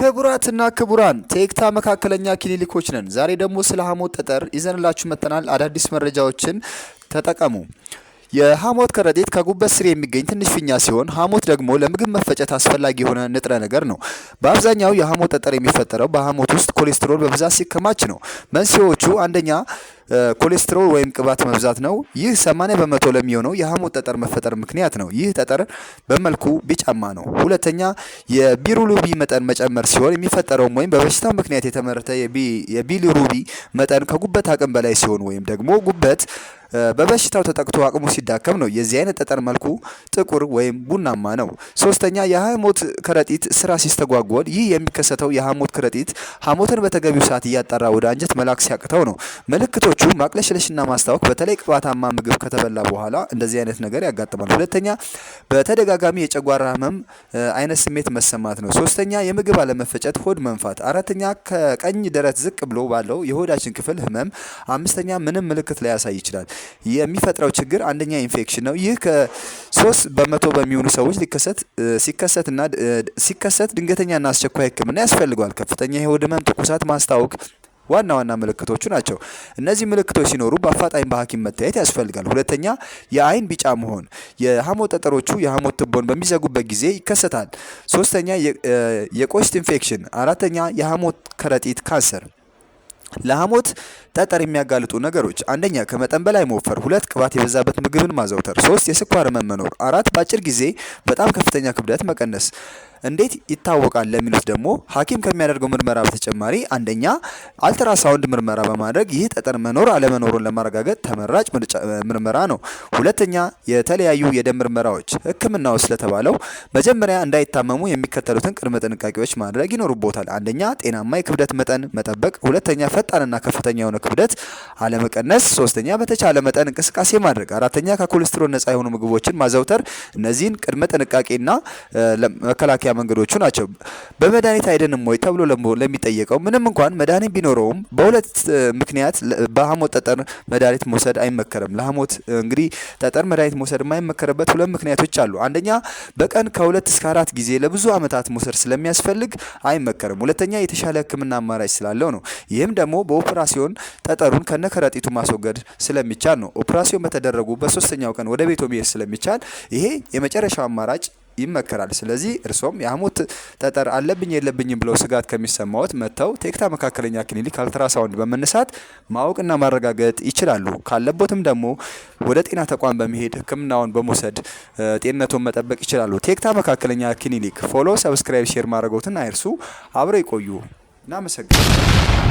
ክቡራትና ክቡራን ቴክታ መካከለኛ ክሊኒኮች ነን። ዛሬ ደግሞ ስለ ሐሞት ጠጠር ይዘንላችሁ መጥተናል። አዳዲስ መረጃዎችን ተጠቀሙ። የሐሞት ከረጢት ከጉበት ስር የሚገኝ ትንሽ ፊኛ ሲሆን ሐሞት ደግሞ ለምግብ መፈጨት አስፈላጊ የሆነ ንጥረ ነገር ነው። በአብዛኛው የሐሞት ጠጠር የሚፈጠረው በሐሞት ውስጥ ኮሌስትሮል በብዛት ሲከማች ነው። መንስኤዎቹ አንደኛ ኮሌስትሮል ወይም ቅባት መብዛት ነው። ይህ 80% ለሚሆነው የሐሞት ጠጠር መፈጠር ምክንያት ነው። ይህ ጠጠር በመልኩ ቢጫማ ነው። ሁለተኛ የቢሊሩቢ መጠን መጨመር ሲሆን የሚፈጠረውም ወይም በበሽታው ምክንያት የተመረተ የቢሊሩቢ መጠን ከጉበት አቅም በላይ ሲሆን ወይም ደግሞ ጉበት በበሽታው ተጠቅቶ አቅሙ ሲዳከም ነው። የዚህ አይነት ጠጠር መልኩ ጥቁር ወይም ቡናማ ነው። ሶስተኛ የሐሞት ከረጢት ስራ ሲስተጓጎል፣ ይህ የሚከሰተው የሐሞት ከረጢት ሐሞትን በተገቢው ሰዓት እያጣራ ወደ አንጀት መላክ ሲያቅተው ነው። ምልክቶቹ ማቅለሽለሽና ማስታወክ፣ በተለይ ቅባታማ ምግብ ከተበላ በኋላ እንደዚህ አይነት ነገር ያጋጥማል። ሁለተኛ በተደጋጋሚ የጨጓራ ህመም አይነት ስሜት መሰማት ነው። ሶስተኛ የምግብ አለመፈጨት፣ ሆድ መንፋት። አራተኛ ከቀኝ ደረት ዝቅ ብሎ ባለው የሆዳችን ክፍል ህመም። አምስተኛ ምንም ምልክት ላያሳይ ይችላል። የሚፈጥረው ችግር አንደኛ ኢንፌክሽን ነው። ይህ ከ3% በሚሆኑ ሰዎች ሲከሰት ድንገተኛና አስቸኳይ ሕክምና ያስፈልገዋል። ከፍተኛ የሆድ ህመም፣ ትኩሳት፣ ማስታወክ ዋና ዋና ምልክቶቹ ናቸው። እነዚህ ምልክቶች ሲኖሩ በአፋጣኝ በሐኪም መታየት ያስፈልጋል። ሁለተኛ የአይን ቢጫ መሆን የሐሞት ጠጠሮቹ የሐሞት ቱቦን በሚዘጉበት ጊዜ ይከሰታል። ሶስተኛ የቆሽት ኢንፌክሽን። አራተኛ የሐሞት ከረጢት ካንሰር። ለሐሞት ጠጠር የሚያጋልጡ ነገሮች አንደኛ ከመጠን በላይ መወፈር፣ ሁለት ቅባት የበዛበት ምግብን ማዘውተር፣ ሶስት የስኳር ህመም መኖር፣ አራት በአጭር ጊዜ በጣም ከፍተኛ ክብደት መቀነስ። እንዴት ይታወቃል ለሚሉት ደግሞ ሐኪም ከሚያደርገው ምርመራ በተጨማሪ አንደኛ አልትራሳውንድ ምርመራ በማድረግ ይህ ጠጠር መኖር አለመኖሩን ለማረጋገጥ ተመራጭ ምርመራ ነው። ሁለተኛ የተለያዩ የደም ምርመራዎች። ህክምናው ስለተባለው መጀመሪያ እንዳይታመሙ የሚከተሉትን ቅድመ ጥንቃቄዎች ማድረግ ይኖርቦታል። አንደኛ ጤናማ የክብደት መጠን መጠበቅ፣ ሁለተኛ ፈጣንና ከፍተኛ የሆነ ክብደት አለመቀነስ፣ ሶስተኛ በተቻለ መጠን እንቅስቃሴ ማድረግ፣ አራተኛ ከኮሌስትሮል ነፃ የሆኑ ምግቦችን ማዘውተር። እነዚህን ቅድመ ጥንቃቄና መከላከያ መንገዶቹ ናቸው። በመድኃኒት አይደንም ወይ ተብሎ ለሚጠየቀው ምንም እንኳን መድኃኒት ቢኖረውም በሁለት ምክንያት በሐሞት ጠጠር መድኃኒት መውሰድ አይመከርም። ለሐሞት እንግዲህ ጠጠር መድኃኒት መውሰድ የማይመከርበት ሁለት ምክንያቶች አሉ። አንደኛ በቀን ከ2 እስከ 4 ጊዜ ለብዙ ዓመታት መውሰድ ስለሚያስፈልግ አይመከርም። ሁለተኛ የተሻለ ህክምና አማራጭ ስላለው ነው። ይህም ደግሞ በኦፕራሲዮን ጠጠሩን ከነከረጢቱ ማስወገድ ስለሚቻል ነው። ኦፕራሲዮን በተደረጉ በ3ኛው ቀን ወደ ቤቶ መሄድ ስለሚቻል ይሄ የመጨረሻው አማራጭ ይመከራል። ስለዚህ እርሶም የሐሞት ጠጠር አለብኝ የለብኝም ብለው ስጋት ከሚሰማዎት መጥተው ቴክታ መካከለኛ ክሊኒክ አልትራሳውንድ በመነሳት ማወቅና ማረጋገጥ ይችላሉ። ካለቦትም ደግሞ ወደ ጤና ተቋም በመሄድ ህክምናውን በመውሰድ ጤንነቱን መጠበቅ ይችላሉ። ቴክታ መካከለኛ ክሊኒክ ፎሎ፣ ሰብስክራይብ፣ ሼር ማድረጎትን አይርሱ። አብረው ይቆዩ። እናመሰግናለን።